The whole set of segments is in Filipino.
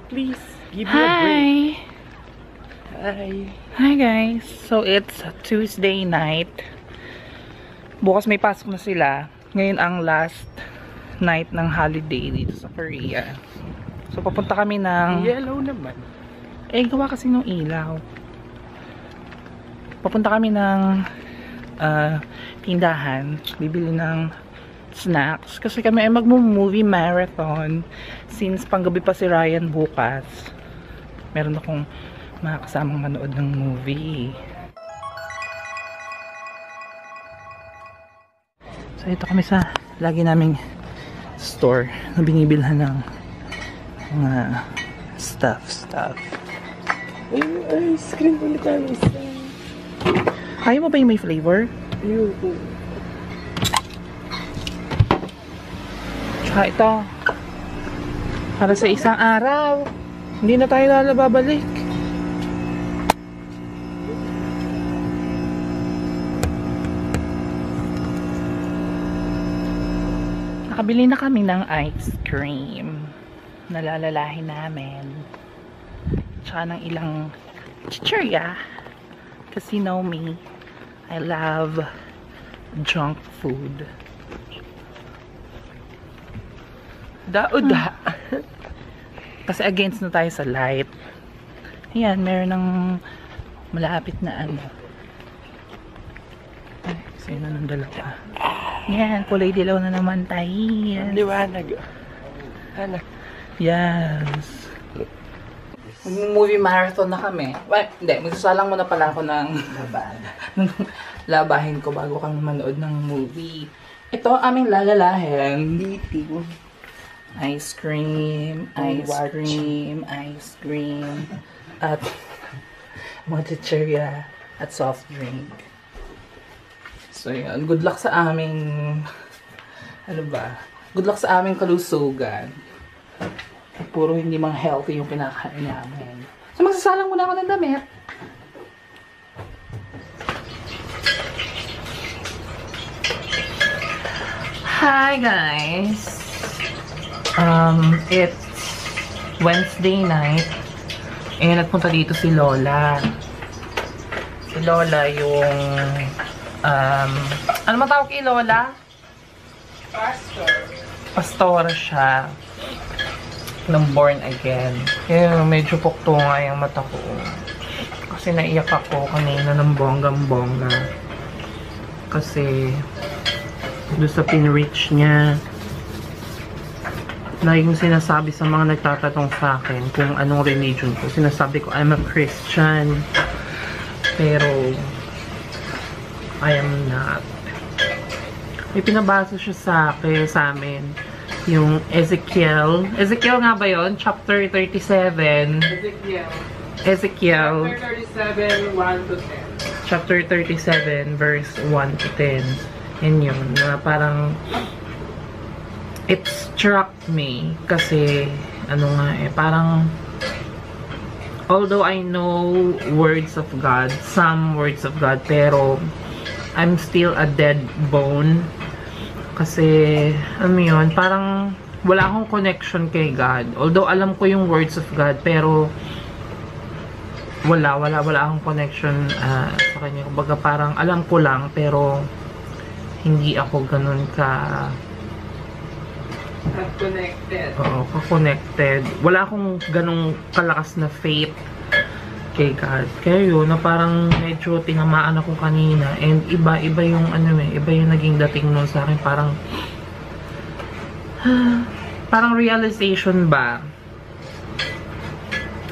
Please, give me a break. Hi. Hi guys. So it's Tuesday night. Bukas may pasok na sila. Ngayon ang last night ng holiday dito sa Korea. So papunta kami ng... Yellow naman. gawa kasi ng ilaw. Papunta kami ng tindahan. Bibili ng snacks. Kasi kami ay mag-movie marathon. Since panggabi pa si Ryan bukas. Meron akong mga kasamang manood ng movie. So ito kami sa lagi naming store na binibilhan ng mga stuff. Ay, ice cream ulit ang isa. Ayaw mo ba yung may flavor? Ayoko. Tsaka ito para sa isang araw. Hindi na tayo babalik. Nakabili na kami ng ice cream. Nalalalahin namin. Tsaka ng ilang chichirya. Kasi know me, I love junk food. Dauda. Kasi against na tayo sa light. Ayan, meron ng malapit na ano. Ay, sino nung dalawa? Yan, kulay dilaw na naman tayo. Liwanag. Anak. Yes. Movie marathon na kami. Well, hindi, magsasalang muna pala ako ng labahin ko bago kami manood ng movie. Ito ang aming lalalahin. Eating. Ice cream, at mga chichirya at soft drink. So yun, good luck sa aming, ano ba? Good luck sa aming kalusugan. Puro hindi mga healthy yung pinakain namin. So magsasalang muna ako ng damit. Hi guys! It's Wednesday night. Nagpunta dito si Lola. Si Lola yung ano matawag kay Lola? Pastor siya ng Born Again. Kaya medyo pukto nga yung mata ko. Kasi naiyak ako kanina ng bonggang-bongga. Kasi doon sa pinreach niya, laging sinasabi sa mga nagtatanong sa akin kung anong religion ko. Sinasabi ko, I'm a Christian. Pero, I am not. May pinabasa siya sa amin. Yung Ezekiel nga ba yun? Chapter 37. Ezekiel. Chapter 37, verse 1 to 10. Yan yun. Na parang, it struck me kasi ano nga parang although I know words of God, some words of God, pero I'm still a dead bone kasi ano yun, parang wala akong connection kay God. Although alam ko yung words of God, pero wala akong connection sa kanya. Kumbaga parang alam ko lang pero hindi ako ganun connected. Oo, ka-connected. Wala akong ganong kalakas na faith kay God. Kaya yun, na parang medyo tinamaan ako kanina. And iba yung iba yung naging dating nun sa akin. Parang realization ba?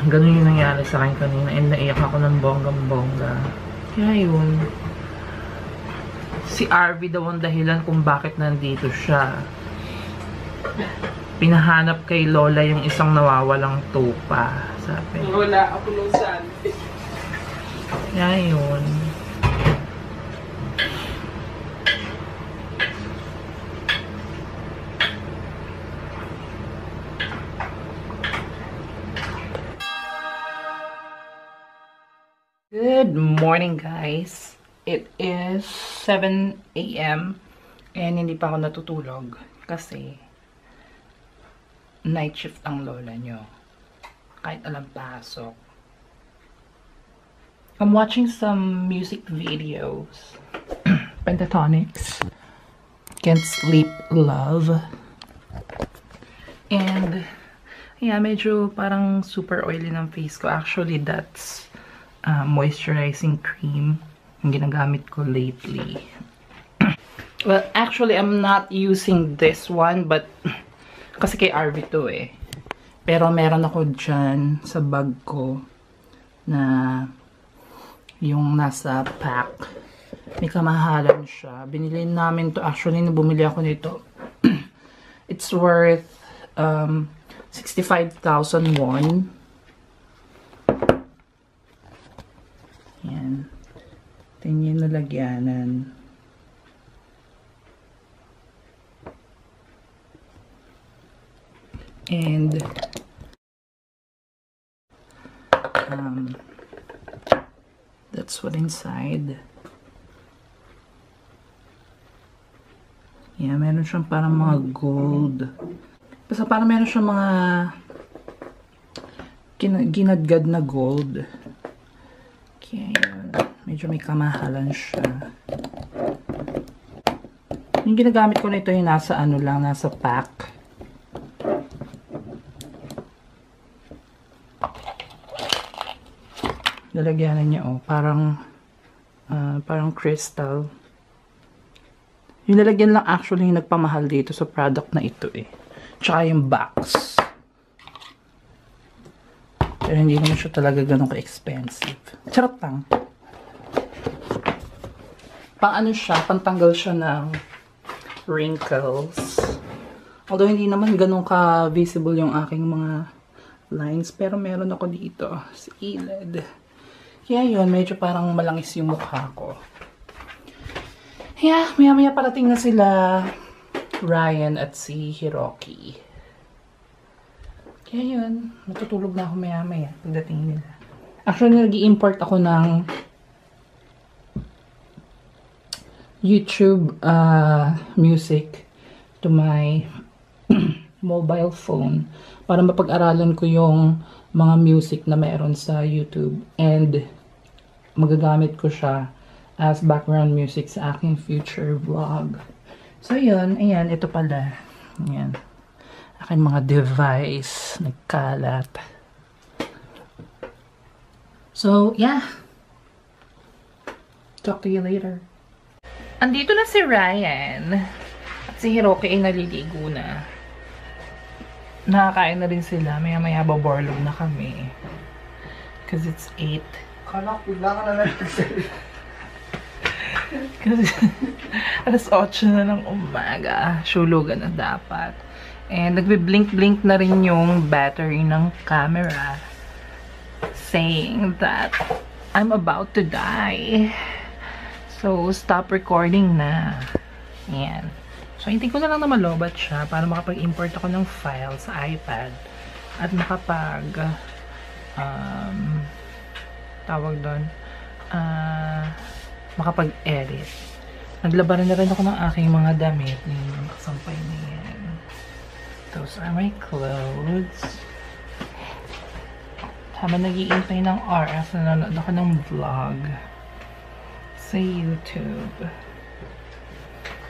Ganun yung nangyari sa akin kanina. And naiyak ako ng bonggang-bongga. Kaya yun. Si RV daw ang dahilan kung bakit nandito siya. Pinahanap kay Lola yung isang nawawalang tupa, sabi. Wala ako nung saan. Yan yun. Good morning guys. It is 7 AM and hindi pa ako natutulog kasi night shift ang lola nyo. kahit alam pasok. I'm watching some music videos. Pentatonix. Can't Sleep Love. And yeah, medyo parang super oily ng face ko. Actually, that's moisturizing cream yung ginagamit ko lately. Well, actually, I'm not using this one, but kasi kay RV to eh. Pero meron ako dyan sa bag ko na yung nasa pack. May kamahalan siya. Binili namin to. Actually, bumili ako nito. It's worth 65,000 won. Yan. Tingin na lagyanan. And that's what inside. Yeah, meron siyang parang mga gold. Basta parang meron siyang mga ginadgad na gold. Kaya yun. Medyo may kamahalan siya. Yung ginagamit ko na ito yung nasa ano lang, nasa pack. Lalagyanan niya oh, parang crystal. Yung lalagyan lang actually yung nagpamahal dito sa product na ito eh. Tsaka yung box. Pero hindi naman siya talaga ganun ka-expensive. Charot lang. Pang ano siya, pantanggal siya ng wrinkles. Although hindi naman ganun ka-visible yung aking mga lines. Pero meron ako dito sa ilid. Kaya yun, medyo parang malangis yung mukha ko. Yeah, maya-maya parating na sila Ryan at si Hiroki. Kaya yun, matutulog na ako maya-maya pagdating nila. Actually, nag-i-import ako ng YouTube music to my mobile phone para mapag-aralan ko yung mga music na meron sa YouTube and magagamit ko siya as background music sa aking future vlog. So, yun. Ayan, ito pala. Ayan. Aking mga device. Nagkalat. So, yeah. Talk to you later. Andito na si Ryan. At si Hiroki ay naliligo na. Nakakain na rin sila. Maya-maya baborlog na kami. Because it's 8. Kala ko lang na nagsasabi. Kasi alas 8 na ng umaga. Shulugan na dapat. And nagbe-blink-blink na rin yung battery ng camera. Saying that I'm about to die. So, stop recording na. Ayan. So, hintin ko na lang na malobat siya para makapag-import ako ng file sa iPad. At tawag doon, makapag-edit. Naglabaran na rin ako ng aking mga damit. Yung kasampay na yan. Those are my clothes. Habang nag-iintay ng RF, nanonood ako ng vlog sa YouTube.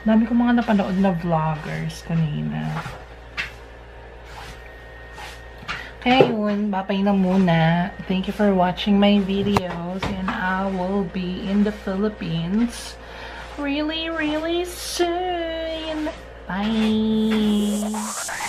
Dami ko mga napanood na vloggers kanina. Kaya yun, babay na muna. Thank you for watching my videos and I will be in the Philippines really, really soon. Bye!